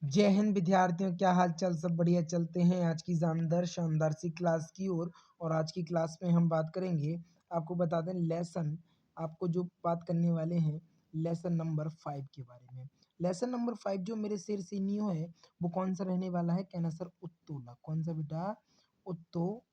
जय हिंद विद्यार्थियों, क्या हाल चाल? सब बढ़िया चलते हैं आज की जानदार शानदार सी क्लास की ओर। और आज की क्लास में हम बात करेंगे, आपको बता दें लेसन, आपको जो बात करने वाले हैं लेसन नंबर 5 के बारे में। लेसन नंबर 5 जो मेरे सिर से न्यू है वो कौन सा रहने वाला है? कहना सर उत्तोलक। कौन सा बेटा? उत्तो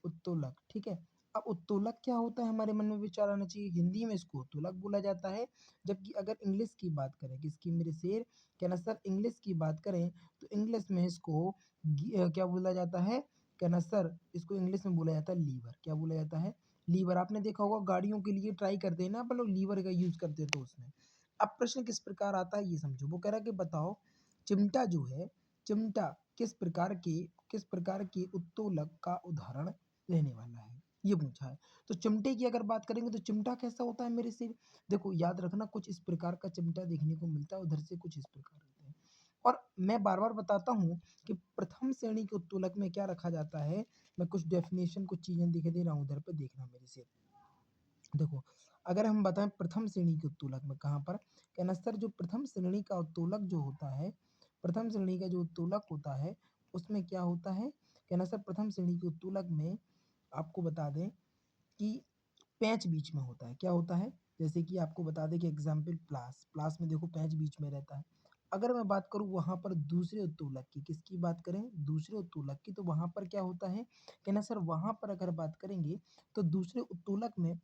उत्तोलक। ठीक है। अब उत्तोलक क्या होता है हमारे मन में विचार आना चाहिए। हिंदी में इसको उत्तोलक बोला जाता है, जबकि अगर इंग्लिश की बात करें, किसकी मेरे शेर? कहना सर इंग्लिश की बात करें तो इंग्लिश में इसको क्या बोला जाता है? कहना सर इसको इंग्लिश में बोला जाता है लीवर। क्या बोला जाता है? लीवर। आपने देखा होगा गाड़ियों के लिए ट्राई करते हैं ना अपन लोग, लीवर का यूज करते हैं तो उसमें। अब प्रश्न किस प्रकार आता है ये समझो। वो कह रहा है कि बताओ चिमटा जो है, चिमटा किस प्रकार के उत्तोलक का उदाहरण रहने वाला है, ये पूछा है। तो चिमटे की अगर बात करेंगे तो चिमटा कैसा होता है मेरे से? देखो याद रखना, कुछ इस प्रकार का चिमटा देखने को मिलता है, उधर से कुछ इस प्रकार होता है। और मैं बार बार बताता हूँ कि प्रथम श्रेणी के उत्तोलक में क्या रखा जाता है। मैं कुछ डेफिनेशन, कुछ चीजें दिख दे रहा हूँ उधर पे, देखना मेरे से। देखो, अगर हम बताएं प्रथम श्रेणी के उत्तोलक में कहाँ पर, कहना सर जो प्रथम श्रेणी का उत्तोलक जो होता है, प्रथम श्रेणी का जो उत्तोलक होता है उसमें क्या होता है? कहना सर प्रथम श्रेणी के उत्तोलक में आपको बता दें कि पैंच बीच में होता है। क्या होता है? जैसे कि आपको बता दें कि एग्जाम्पल प्लास, प्लास में देखो पैंच बीच में रहता है। अगर मैं बात करूँ वहां पर दूसरे उत्तोलक की, किसकी बात करें? दूसरे उत्तोलक की, तो वहां पर क्या होता है? कहना सर वहां पर अगर बात करेंगे तो दूसरे उत्तोलक में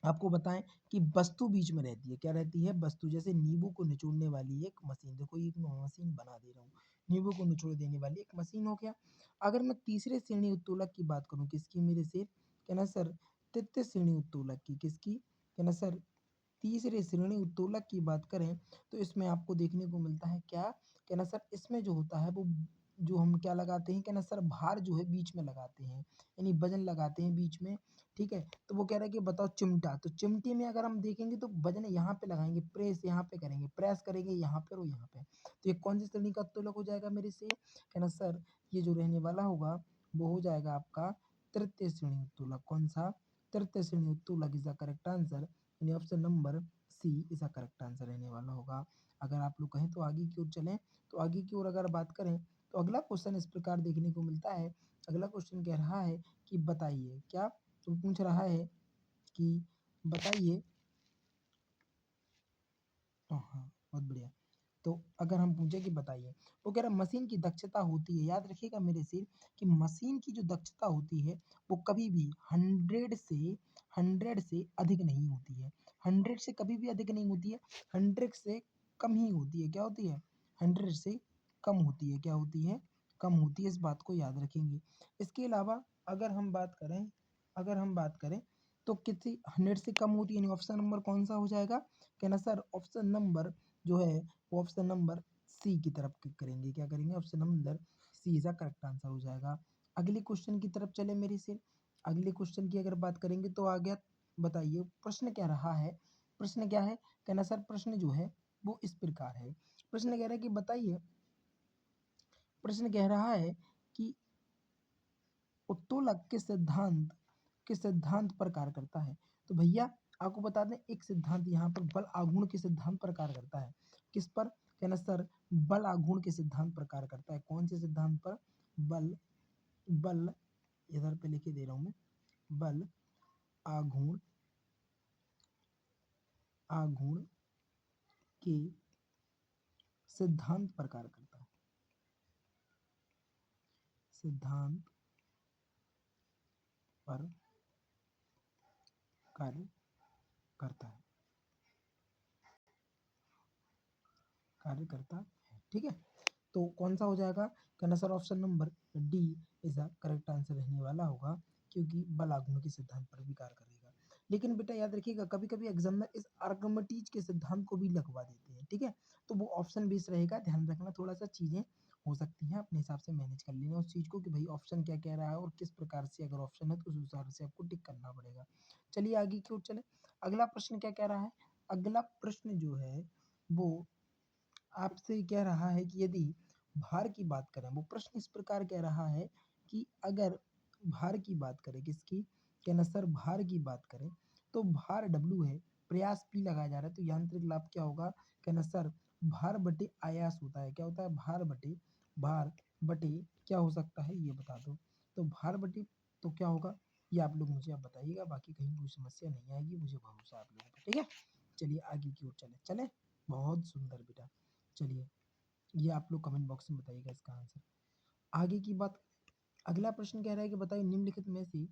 आपको बताएं कि वस्तु बीच में रहती है। क्या रहती है? वस्तु। जैसे नींबू को निचोड़ने वाली एक मशीन, देखो ये एक मशीन बना दे रहा हूँ, नींबू को निचोड़ देने वाली एक मशीन हो गया। अगर मैं तीसरे श्रेणी उत्तोलक की बात करूँ, किसकी मेरे से? कहना सर तृतीय श्रेणी उत्तोलक की। किसकी? कहना सर तीसरे श्रेणी उत्तोलक की बात करें तो इसमें आपको देखने को मिलता है क्या? कहना सर इसमें जो होता है वो, जो हम क्या लगाते हैं, कहना सर भार जो है बीच में लगाते हैं, यानी वजन लगाते हैं बीच में। ठीक है। तो वो कह रहा है कि बताओ चिमटा, तो चिमटे में अगर हम देखेंगे तो वजन यहाँ पे लगाएंगे, प्रेस यहाँ पे करेंगे, प्रेस करेंगे यहाँ पे और यहाँ पे। तो ये कौन सी श्रेणी का उत्तोलक हो जाएगा मेरे से? कहना सर ये जो रहने वाला होगा वो हो जाएगा आपका तृतीय श्रेणी उत्तोलक। कौन सा? तृतीय श्रेणी उत्तोलक इज द करेक्ट आंसर, यानी option number C is the correct answer रहने वाला होगा। अगर आप लोग कहें तो आगे की ओर चलें, तो आगे की ओर अगर बात करें तो अगला क्वेश्चन इस प्रकार देखने को मिलता है। अगला क्वेश्चन कह रहा है कि बताइए, क्या तो पूछ रहा है कि बताइए। हाँ, बहुत बढ़िया। तो अगर हम पूछे कि बताइए, वो कह रहा है मशीन की दक्षता होती है, याद रखिएगा मेरे से, कि मशीन की जो दक्षता होती है वो कभी भी 100 से अधिक नहीं होती है। 100 से कभी भी अधिक नहीं होती है, 100 से कम ही होती है। क्या होती है? 100 से कम होती है। क्या होती है? कम होती है। इस बात को याद रखेंगे। इसके अलावा अगर हम बात करें, अगर हम बात करें तो कितनी 100 से कम होती है, यानी ऑप्शन नंबर कौन सा हो जाएगा? कहना सर ऑप्शन नंबर जो है वो ऑप्शन नंबर सी की तरफ क्लिक करेंगे। क्या करेंगे? ऑप्शन नंबर सी इसका करेक्ट आंसर हो जाएगा। अगले क्वेश्चन की तरफ चले मेरे से। अगले क्वेश्चन की अगर बात करेंगे तो आ गया, बताइए प्रश्न क्या रहा है? प्रश्न क्या है? कहना सर प्रश्न जो है वो इस प्रकार है। प्रश्न कह रहा है कि बताइए, प्रश्न कह रहा है कि उत्तोलक के सिद्धांत पर कार्य करता है। तो भैया आपको बता दें एक सिद्धांत यहाँ पर बल आघूर्ण के सिद्धांत पर कार्य करता है। किस पर? कहना सर बल आघूर्ण के सिद्धांत पर कार्य करता है। कौन से सिद्धांत पर? बल, बल इधर पे लिखे दे रहा हूं मैं, बल आघूर्ण, आघूर्ण के सिद्धांत पर कार्य करता है। सिद्धांत पर कार्य करता है, कार्य करता है। ठीक है। तो कौन सा हो जाएगा? कहना sir option number D is the correct answer रहने वाला होगा, क्योंकि बल आघूर्ण के सिद्धांत पर भी कार्य करेगा। लेकिन बेटा याद रखिएगा कभी कभी एग्जामिनर इस आर्गमेटीज के सिद्धांत को भी लगवा देते हैं। ठीक है। तो वो ऑप्शन बेस रहेगा, ध्यान रखना। थोड़ा सा चीजें हो सकती हैं, अपने हिसाब से मैनेज कर लेना उस चीज को कि भाई ऑप्शन क्या कह रहा है और किस प्रकार से अगर ऑप्शन है तो उस हिसाब से आपको टिक करना पड़ेगा। चलिए आगे की ओर चले। अगला प्रश्न क्या कह रहा है? अगला प्रश्न जो है वो आपसे कह रहा है कि यदि भार की बात करें, वो प्रश्न इस प्रकार कह रहा है कि अगर भार की बात करें, किसकी? कहना सर भार की बात करें तो भार W है, प्रयास P लगाया जा रहा है, तो यांत्रिक लाभ क्या होगा? कहना सर भार बटे आयास होता है। क्या होता है? भार बटे क्या हो सकता है ये बता दो। तो भार बटे तो क्या होगा ये आप लोग मुझे अब बताइएगा, बाकी कहीं कोई समस्या नहीं आएगी, मुझे भरोसा है आप लोगों पे, ठीक है। चलिए आगे की ओर चले चले। बहुत सुंदर बेटा। चलिए ये आप लोग कमेंट बॉक्स में बताइएगा इसका आंसर। आगे की बात, अगला प्रश्न कह रहा है कि बताइए निम्नलिखित में से,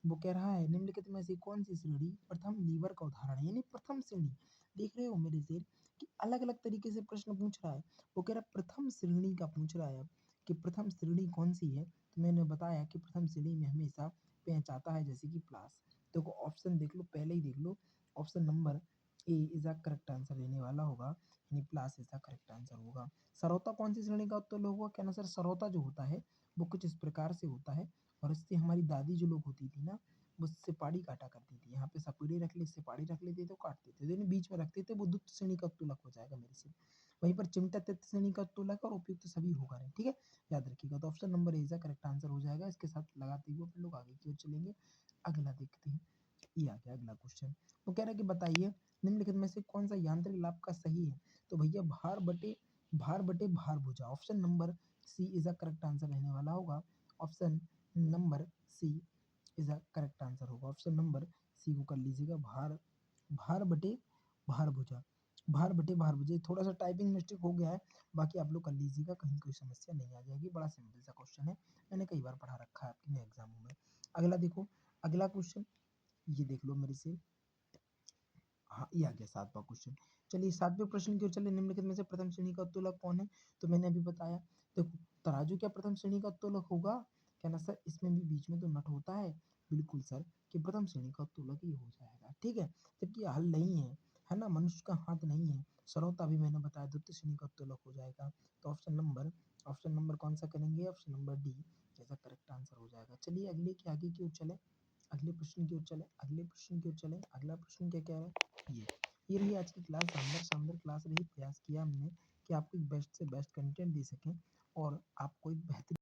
वो कह रहा है निम्नलिखित में से कौन सी श्रेणी प्रथम लीवर का उदाहरण है, यानी प्रथम श्रेणी। देख रहे हो मेरे शेर कि अलग अलग तरीके से प्रश्न पूछ रहा है। वो कह रहा है प्रथम श्रेणी का पूछ रहा है अब, कि प्रथम श्रेणी कौन सी है। तो मैंने बताया कि प्रथम श्रेणी में हमेशा पेंच आता है, जैसे कि प्लास। देखो ऑप्शन देख लो, पहले ही देख लो। Option number A is the correct answer रहने वाला होगा, यानी plus is the correct answer होगा। सरौता कौन सी श्रेणी का उत्तर होगा? क्या ना सर, सरौता जो होता है वो कुछ इस प्रकार से होता है, और इससे हमारी दादी जो लोग होती थी ना, वो सिपाड़ी काटा करती थी। यहाँ पे सपेड़ी रख ली, सिपाड़ी रख लेते तो काट देते थे, बीच में रखते थे, वो द्वितीय श्रेणी का तुलक हो जाएगा मेरे से। वहीं पर चिमटा तृतीय श्रेणी का तुलक और उपयुक्त सभी होगा नहीं, ठीक है। याद रखिएगा। तो option number A correct answer हो जाएगा। इसके साथ लगाते हुए अपन लोग आगे की ओर चलेंगे। अगला देखते हैं। ये आ गया अगला क्वेश्चन। वो कह रहा है कि बताइए निम्नलिखित में से कौन सा यांत्रिक लाभ का सही है। तो भैया भार बटे भार भुजा, option number C is a correct answer रहने वाला होगा। Option number C is a correct answer होगा। ऑप्शन नंबर सी को कर लीजिएगा। भार भार बटे भार भुजा, भार बटे भार भुजा। थोड़ा सा टाइपिंग मिस्टेक हो गया है, बाकी आप लोग कर लीजिएगा, कहीं कोई समस्या नहीं आ जाएगी। बड़ा सिंपल सा क्वेश्चन है, मैंने कई बार पढ़ा रखा है आपके एग्जामों में। अगला देखो, अगला क्वेश्चन ये देख लो मेरे से। हाँ ये आ गया सातवां क्वेश्चन। चलिए सातवें प्रश्न की ओर चले। निम्नलिखित में से प्रथम श्रेणी का उत्तोलक कौन है? तो मैंने अभी बताया। देखो तराजू क्या प्रथम श्रेणी का उत्तोलक होगा? क्या ना सर, इसमें भी बीच में तो नट होता है। बिल्कुल सर, कि प्रथम श्रेणी का उत्तोलक ही हो जाएगा, ठीक है। जबकि हल नहीं है ना, मनुष्य का हाथ नहीं है। सरौता भी मैंने बताया द्वितीय श्रेणी का उत्तोलक हो जाएगा। तो ऑप्शन नंबर कौन सा करेंगे? ऑप्शन नंबर डी जैसा करेक्ट आंसर हो जाएगा। चलिए अगले की आगे की ओर चले, अगले प्रश्न की ओर चले, अगले प्रश्न की ओर चले। अगला प्रश्न क्या कह रहा है? ये रही आज की क्लास। शानदार शानदार क्लास रही। प्रयास किया हमने कि आपको एक बेस्ट से बेस्ट कंटेंट दे सकें और आपको एक बेहतरीन